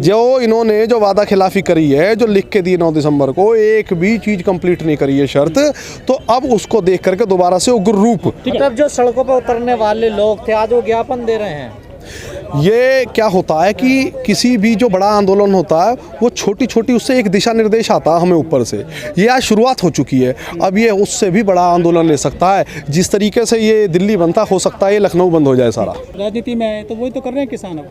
जो इन्होंने जो वादा खिलाफी करी है, जो लिख के दी 9 दिसंबर को, एक भी चीज़ कंप्लीट नहीं करी है शर्त, तो अब उसको देख करके दोबारा से उग्र रूप। मतलब जो सड़कों पर उतरने वाले लोग थे आज वो ज्ञापन दे रहे हैं। ये क्या होता है कि किसी भी जो बड़ा आंदोलन होता है वो छोटी छोटी उससे एक दिशा निर्देश आता है हमें ऊपर से। ये आज शुरुआत हो चुकी है, अब ये उससे भी बड़ा आंदोलन ले सकता है। जिस तरीके से ये दिल्ली बनता हो सकता है ये लखनऊ बंद हो जाए सारा। राजनीति में है तो वही तो कर रहे हैं किसान।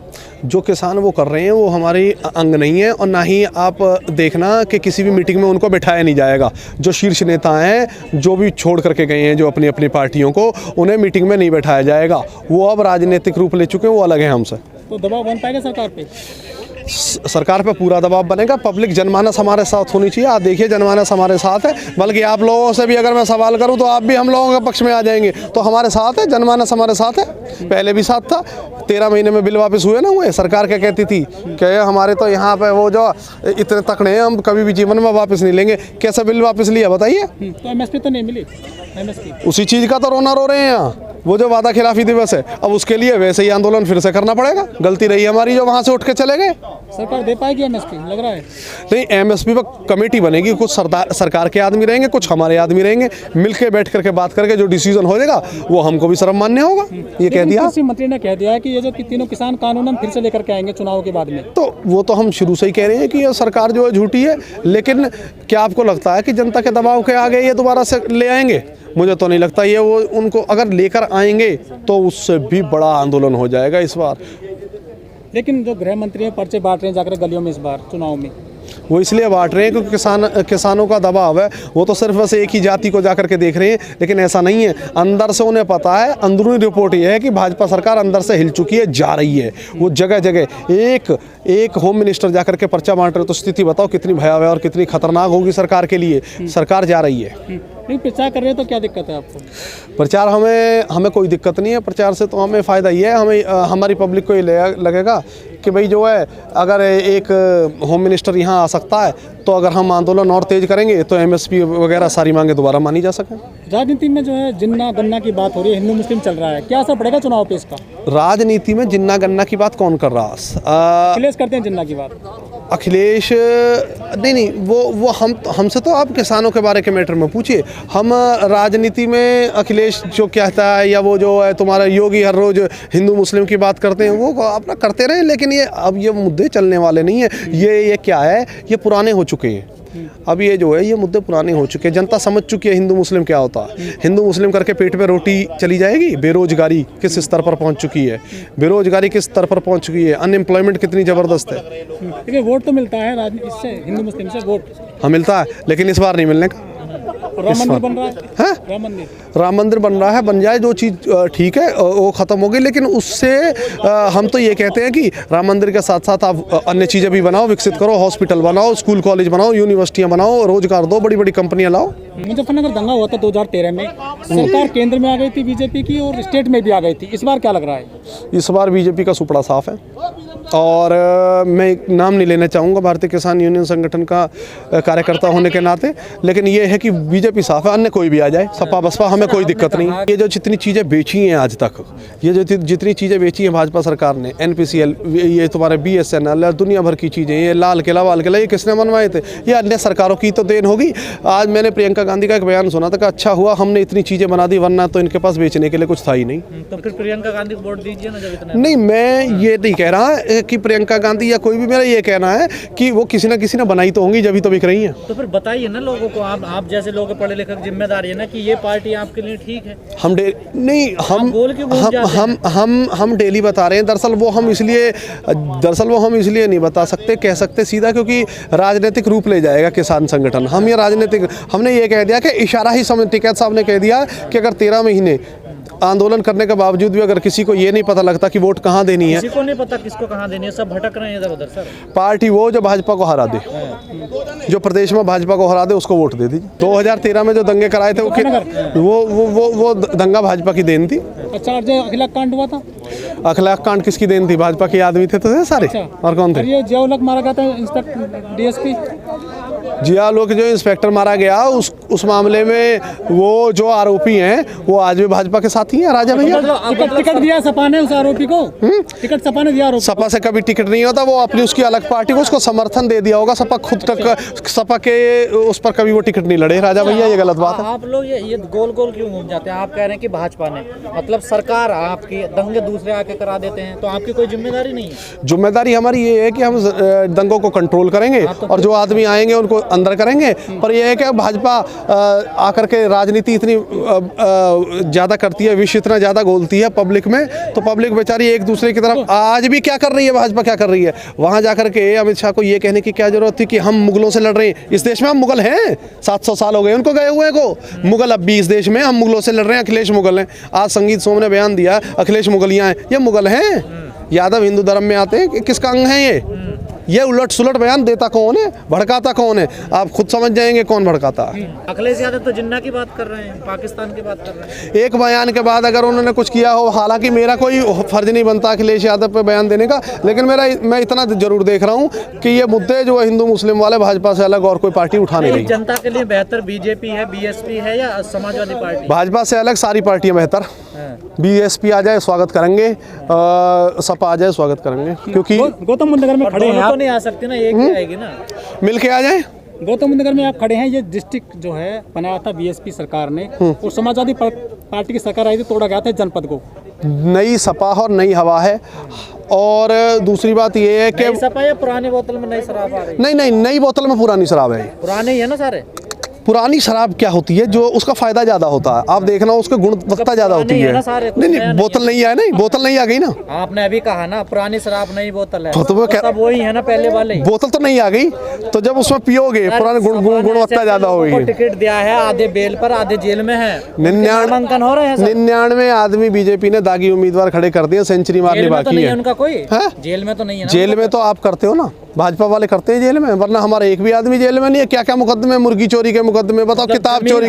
जो किसान वो कर रहे हैं वो हमारी अंग नहीं है, और ना ही आप देखना कि किसी भी मीटिंग में उनको बिठाया नहीं जाएगा। जो शीर्ष नेता हैं जो भी छोड़ करके गए हैं जो अपनी अपनी पार्टियों को, उन्हें मीटिंग में नहीं बैठाया जाएगा। वो अब राजनीतिक रूप ले चुके हैं, वो अलग है हमसे। तो दबाव बन पाएगा सरकार पे? सरकार पे पूरा दबाव बनेगा। पब्लिक जनमानस हमारे साथ होनी चाहिए। आप देखिए जनमानस हमारे साथ है, बल्कि आप लोगों से भी अगर मैं सवाल करूं तो आप भी हम लोगों के पक्ष में आ जाएंगे। तो हमारे साथ है, जनमानस हमारे साथ है, पहले भी साथ था। 13 महीने में बिल वापस हुए ना हुए। सरकार क्या कहती थी कि हमारे तो यहाँ पे वो जो इतने तकड़े हैं हम कभी भी जीवन में वापस नहीं लेंगे। कैसा बिल वापस लिया बताइए? तो एमएसपी तो नहीं मिली। एमएसपी उसी चीज़ का तो रोना रो रहे हैं यहाँ। वो जो वादा खिलाफी दिवस है, अब उसके लिए वैसे ही आंदोलन फिर से करना पड़ेगा। गलती रही हमारी जो वहाँ से उठ के चले गए। सरकार दे पाएगी एमएसपी लग रहा है? नहीं, एमएसपी पर कमेटी बनेगी। कुछ सरकार के आदमी रहेंगे, कुछ हमारे आदमी रहेंगे। मिलके बैठ करके बात करके जो डिसीजन हो जाएगा वो हमको भी शर्म मान्य होगा। ये कह दिया कृषि मंत्री ने, कह दिया है कि ये जो तीनों किसान कानून हम फिर से लेकर के आएंगे चुनाव के बाद में। तो वो तो हम शुरू से ही कह रहे हैं कि ये सरकार जो है झूठी है। लेकिन क्या आपको लगता है कि जनता के दबाव के आगे ये दोबारा से ले आएंगे? मुझे तो नहीं लगता। ये वो उनको अगर लेकर आएंगे तो उससे भी बड़ा आंदोलन हो जाएगा इस बार। लेकिन जो गृह मंत्री हैं पर्चे बांट रहे हैं जाकर गलियों में इस बार चुनाव में, वो इसलिए बांट रहे हैं क्योंकि किसानों का दबाव है। वो तो सिर्फ बस एक ही जाति को जाकर के देख रहे हैं, लेकिन ऐसा नहीं है। अंदर से उन्हें पता है, अंदरूनी रिपोर्ट ये है कि भाजपा सरकार अंदर से हिल चुकी है, जा रही है। वो जगह जगह एक होम मिनिस्टर जाकर के पर्चा बांट रहे, तो स्थिति बताओ कितनी भयावह और कितनी खतरनाक होगी सरकार के लिए। सरकार जा रही है। नहीं प्रचार कर रहे हैं तो क्या दिक्कत है आपको? प्रचार हमें कोई दिक्कत नहीं है। प्रचार से तो हमें फ़ायदा ये है, हमें हमारी पब्लिक को ये लगेगा कि भाई जो है अगर एक होम मिनिस्टर यहाँ आ सकता है तो अगर हम आंदोलन और तेज करेंगे तो एमएसपी वगैरह सारी मांगे दोबारा मानी जा सकें। राजनीति में जो है जिन्ना गन्ना की बात हो रही है, हिंदू मुस्लिम चल रहा है, क्या असर पड़ेगा चुनाव पे इसका? राजनीति में जिन्ना गन्ना की बात कौन कर रहा है? अखिलेश करते हैं जिन्ना की बात। अखिलेश नहीं, वो हमसे तो आप किसानों के बारे के मैटर में पूछिए। हम राजनीति में अखिलेश जो कहता है या वो जो है तुम्हारा योगी हर रोज हिंदू मुस्लिम की बात करते हैं, वो अपना करते रहे। लेकिन ये अब ये मुद्दे चलने वाले नहीं है। ये क्या है, ये पुराने हो चुके हैं। अब ये जो है ये मुद्दे पुराने हो चुके हैं। जनता समझ चुकी है हिंदू मुस्लिम क्या होता है। हिंदू मुस्लिम करके पेट पे रोटी चली जाएगी। बेरोजगारी किस स्तर पर पहुंच चुकी है, बेरोजगारी किस स्तर पर पहुंच चुकी है, अनएम्प्लॉयमेंट कितनी ज़बरदस्त है। देखिए वोट तो मिलता है राजनीति से, हिंदू मुस्लिम से वोट हाँ मिलता है, लेकिन इस बार नहीं मिलने का। राम मंदिर बन रहा है, राम मंदिर बन रहा है, बन जाए जो चीज़ ठीक है वो ख़त्म होगी। लेकिन उससे हम तो ये कहते हैं कि राम मंदिर के साथ साथ आप अन्य चीज़ें भी बनाओ, विकसित करो, हॉस्पिटल बनाओ, स्कूल कॉलेज बनाओ, यूनिवर्सिटियाँ बनाओ, रोजगार दो, बड़ी बड़ी कंपनियाँ लाओ। मुजफ्फरनगर दंगा हुआ था 2013 में, सरकार केंद्र में आ गई थी बीजेपी की और स्टेट में भी आ गई थी। इस बार क्या लग रहा है? इस बार बीजेपी का सुपड़ा साफ है। और मैं नाम नहीं लेना चाहूँगा भारतीय किसान यूनियन संगठन का कार्यकर्ता होने के नाते, लेकिन ये है कि बीजेपी साफ है। अन्य कोई भी आ जाए, सपा बसपा, हमें कोई दिक्कत नहीं। ये जो जितनी चीज़ें बेची हैं आज तक, ये जो जितनी चीज़ें बेची हैं भाजपा सरकार ने, NPCL, ये तुम्हारे BSNL, दुनिया भर की चीज़ें, ये लाल किला वाल किला, ये किसने बनवाए थे? ये अन्य सरकारों की तो देन होगी। आज मैंने प्रियंका गांधी का एक बयान सुना था कि अच्छा हुआ हमने इतनी चीज़ें बना दी, वरना तो इनके पास बेचने के लिए कुछ था ही नहीं। तो फिर प्रियंका गांधी को वोट दीजिए ना जब इतना। नहीं, मैं ये नहीं कह रहा कि प्रियंका गांधी या कोई भी, मेरा ये कहना है कि वो किसी ना किसी ने बनाई तो होंगी, जब तो बिक रही हैं। तो फिर बताइए ना लोगों को, आप जैसे लोग पढ़े लिखे जिम्मेदारी है ना कि ये पार्टी आपके लिए ठीक है। हम डेली बता रहे हैं। दरअसल वो हम इसलिए नहीं बता सकते, कह सकते सीधा, क्योंकि राजनीतिक रूप ले जाएगा किसान संगठन। हमने ये कह दिया कि इशारा ही समझ, टिकैत साहब ने कह दिया कि अगर 13 महीने आंदोलन करने के बावजूद भी अगर किसी को ये नहीं पता लगता कि वोट कहाँ देनी है, किसी को नहीं पता किसको कहाँ देनी है, सब भटक रहे हैं इधर उधर। सर पार्टी वो जो भाजपा को हरा दे, जो प्रदेश में भाजपा को हरा दे, उसको वोट दे दीजिए। 2013 में जो दंगे कराए थे वो दंगा भाजपा की देन थी। अच्छा, जो अखिलाक कांड हुआ था, अखिलाक कांड किसकी देन थी? भाजपा के आदमी थे तो सारे। अच्छा। और कौन थे? ये जियाउल हक मारा गया था, इंस्पेक्टर DSP जियाउल हक जो इंस्पेक्टर मारा गया, उस मामले में वो जो आरोपी हैं वो आज भी भाजपा के साथ ही हैं राजा भैया। टिकट दिया सपा ने उस आरोपी को, टिकट सपा ने दिया आरोपी। सपा से कभी टिकट नहीं होता, वो अपनी उसकी अलग पार्टी को उसको समर्थन दे दिया होगा। सपा खुद तक सपा के उस पर कभी वो टिकट नहीं लड़े राजा भैया, ये गलत बात है। आप लोग ये गोल गोल क्यों घूम जाते हैं? आप कह रहे हैं कि भाजपा ने, मतलब सरकार आपकी, दंगे दूसरे आके करा देते हैं, तो आपकी कोई जिम्मेदारी नहीं है? जिम्मेदारी हमारी ये है कि हम दंगों को कंट्रोल करेंगे और जो आदमी आएंगे उनको अंदर करेंगे। पर यह है कि भाजपा आकर के राजनीति इतनी ज़्यादा करती है, विष इतना ज़्यादा घोलती है पब्लिक में, तो पब्लिक बेचारी एक दूसरे की तरफ आज भी क्या कर रही है, भाजपा क्या कर रही है, वहाँ जाकर के अमित शाह को ये कहने की क्या जरूरत थी कि हम मुगलों से लड़ रहे हैं। इस देश में हम मुगल हैं, 700 साल हो गए उनको गए हुए को। मुगल अब भी इस देश में, हम मुगलों से लड़ रहे हैं। अखिलेश मुगल हैं। आज संगीत सोम ने बयान दिया अखिलेश मुगलियाँ हैं, ये मुगल हैं। यादव हिंदू धर्म में आते हैं, किसका अंग है ये उलट सुलट बयान देता कौन है, भड़काता कौन है, आप खुद समझ जाएंगे कौन भड़काता है। अखिलेश यादव तो जिन्ना की बात कर रहे हैं, पाकिस्तान की बात कर रहे हैं। एक बयान के बाद अगर उन्होंने कुछ किया हो, हालांकि मेरा कोई फर्ज नहीं बनता अखिलेश यादव पे बयान देने का, लेकिन मैं इतना जरूर देख रहा हूँ कि ये मुद्दे जो हिंदू मुस्लिम वाले भाजपा से अलग और कोई पार्टी उठा नहीं रही। जनता के लिए बेहतर बीजेपी है, बीएसपी है या समाजवादी पार्टी? भाजपा से अलग सारी पार्टियां बेहतर। बीएसपी आ जाए स्वागत करेंगे, सपा आ जाए स्वागत करेंगे, क्योंकि गौतम बुद्ध नगर में खड़े हैं तो नहीं आ सकती ना, एक ही आएगी ना, मिल के आ जाए। गौतम बुद्ध नगर में आप खड़े हैं, ये डिस्ट्रिक्ट जो है बनाया था बीएसपी सरकार ने, और समाजवादी पार्टी की सरकार आई थी, तोड़ा गया था जनपद को। नई सपा और नई हवा है। और दूसरी बात ये है कि सपा या पुरानी बोतल में नई शराब आ रही? नहीं, नई बोतल में पुरानी शराब है। पुराने ही है ना सारे। पुरानी शराब क्या होती है, जो उसका फायदा ज्यादा होता है, आप देखना उसके गुणवत्ता ज्यादा होती है। नहीं, बोतल नहीं है, नहीं बोतल नहीं आ गई ना। आपने अभी कहा ना पुरानी शराब नई बोतल है, तो वो सब वही है ना, पहले वाले बोतल तो नहीं आ गई, तो जब उसमें पियोगे पुराने गुणवत्ता ज्यादा होगी। टिकट दिया है, आधे बेल पर आधे जेल में है, 99 आदमी बीजेपी ने दागी उम्मीदवार खड़े कर दिए, सेंचुरी मारनी बाकी है उनका। कोई जेल में तो नहीं है? जेल में तो आप करते हो ना, भाजपा वाले करते हैं जेल में, वरना हमारा एक भी आदमी जेल में नहीं है। क्या क्या मुकदमे, मुर्गी चोरी के मुकदमे, बताओ, किताब चोरी,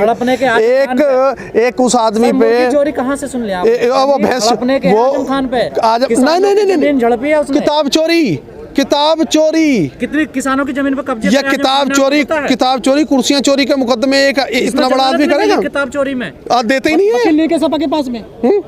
एक उस आदमी पे चोरी कहाँ से सुन लिया? वो भैंस, वो खान पे नहीं, झड़पी है उसने। किताब चोरी कितने किसानों की जमीन पर कब्जे? या किताब चोरी, कुर्सियां चोरी का मुकदमे एक इतना बड़ा आदमी करेगा? किताब चोरी में देते ही नहीं है। वकील नहीं के सपा के पास में,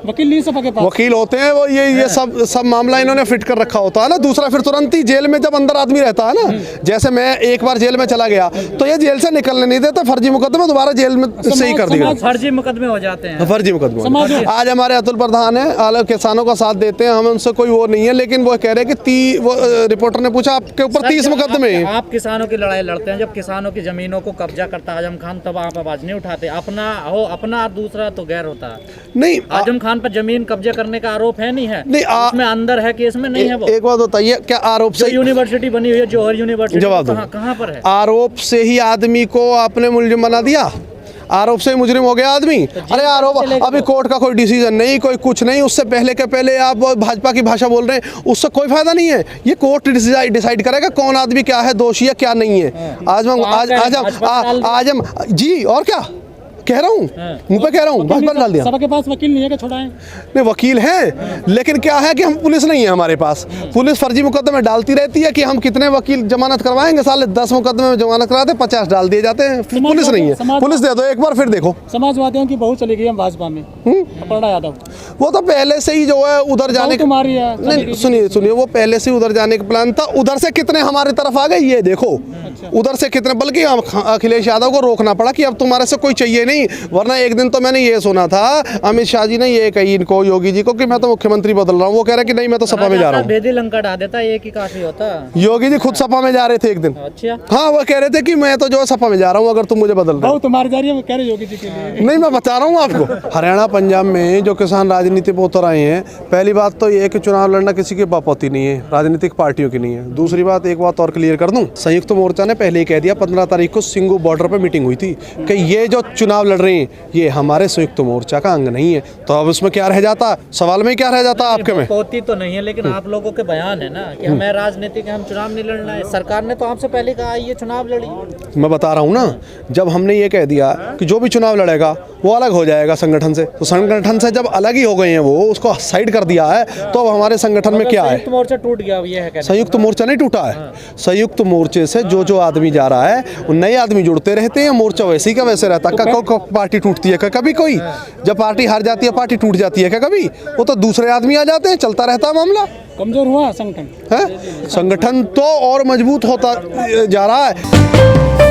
वकील नहीं सपा के पास, वकील होते हैं वो, ये सब मामला इन्होंने फिट कर रखा होता है ना। दूसरा फिर तुरंत ही जेल में जब अंदर आदमी रहता है ना, जैसे मैं एक बार जेल में चला गया तो ये जेल से निकलने नहीं देते, फर्जी मुकदमे दोबारा जेल में सही कर दिया, फर्जी मुकदमे हो जाते हैं। फर्जी मुकदमे। आज हमारे अतुल प्रधान है, अलग किसानों का साथ देते हैं, हमें उनसे कोई वो नहीं है, लेकिन वो कह रहे कि वो रिपोर्टर ने पूछा आपके ऊपर 30 मुकदमे। आप किसानों की लड़ाई लड़ते हैं, जब किसानों की जमीनों को कब्जा करता आजम खान, तब आप आवाज नहीं उठाते। अपना दूसरा तो गैर होता है। नहीं, आजम खान पर जमीन कब्जे करने का आरोप है, नहीं है? नहीं, उसमें अंदर है, केस में नहीं है वो। एक बात बताइए, क्या आरोप से यूनिवर्सिटी बनी हुई है, जौहर यूनिवर्सिटी, जवाब दो, कहाँ पर है? आरोप से ही आदमी को आपने मुलजिम बना दिया, आरोप से ही मुजरिम हो गया आदमी। अरे आरोप, अभी कोर्ट का कोई डिसीजन नहीं, कोई कुछ नहीं, उससे पहले के पहले आप भाजपा की भाषा बोल रहे हैं, उससे कोई फायदा नहीं है। ये कोर्ट डिसाइड करेगा कौन आदमी क्या है, दोषी है क्या नहीं है। आज हम जी, और क्या कह रहा हूँ, मुंह पे कह रहा हूँ, भाजपा डाल दिया। सपा के पास वकील नहीं है, छुड़ाएं? नहीं, वकील हैं, लेकिन क्या है कि हम पुलिस नहीं है हमारे पास। पुलिस फर्जी मुकदमे डालती रहती है कि हम कितने वकील जमानत करवाएंगे, साले 10 मुकदमे में जमानत कराते, 50 डाल दिए जाते हैं। पुलिस नहीं है, पुलिस दे दो एक बार फिर देखो। समाजवादियों की बहुत चली गई है भाजपा में, अपर्णा यादव, वो तो पहले से ही जो है उधर जाने का, नहीं सुनिए, वो पहले से उधर जाने का प्लान था। उधर से कितने हमारी तरफ आ गए ये देखो, उधर से कितने, बल्कि अखिलेश यादव को रोकना पड़ा कि अब तुम्हारे से कोई चाहिए नहीं। वरना एक दिन तो मैंने ये सुना था, अमित शाह जी ने ये कही इनको, योगी जी को, कि मैं तो मुख्यमंत्री बदल रहा हूँ। वो कह रहे कि नहीं, मैं तो सपा में जा रहा हूँ। बेदी लंका डाल देता, एक ही काफी होता। योगी जी खुद सपा में जा रहे थे एक दिन। अच्छा, हाँ, वो कह रहे थे कि मैं तो जो है सपा में जा रहा हूँ, अगर तुम मुझे बदल दो। तुम्हारी जा रही है, कह रहे योगी जी के लिए। नहीं, मैं बता रहा हूँ आपको, हरियाणा पंजाब में जो किसान राजनीति पे उतर आए हैं, पहली बात तो ये है कि चुनाव लड़ना किसी की बपौती नहीं है, राजनीतिक पार्टियों की नहीं है। दूसरी बात, एक बात और क्लियर कर दूं, संयुक्त मोर्चा ने पहले ही कह दिया, 15 तारीख को सिंगू बॉर्डर पर मीटिंग हुई थी कि ये जो चुनाव लड़ रहे हैं ये हमारे संयुक्त मोर्चा का अंग नहीं है। तो अब उसमें क्या रह जाता, सवाल में क्या रह जाता आपके में? बपौती तो नहीं है, लेकिन आप लोगों के बयान है ना कि हमें राजनीति के, हम चुनाव नहीं लड़ना है। सरकार ने तो आपसे पहले कहा ये चुनाव लड़ी। मैं बता रहा हूँ ना, जब हमने ये कह दिया कि जो भी चुनाव लड़ेगा वो अलग हो जाएगा संगठन से। तो संगठन से जब अलग ही हो गए हैं, वो उसको साइड कर दिया है, तो अब हमारे संगठन में क्या है? संयुक्त मोर्चा टूट गया, ये है कहना। संयुक्त मोर्चा नहीं टूटा है। संयुक्त मोर्चे से जो आदमी जा रहा है, वो नए आदमी जुड़ते रहते हैं, मोर्चा वैसे ही का वैसे रहता है। पार्टी टूटती है कभी कोई? जब पार्टी हार जाती है पार्टी टूट जाती है क्या कभी? वो तो दूसरे आदमी आ जाते हैं, चलता रहता है मामला। कमजोर हुआ संगठन है, संगठन तो और मजबूत होता जा रहा है।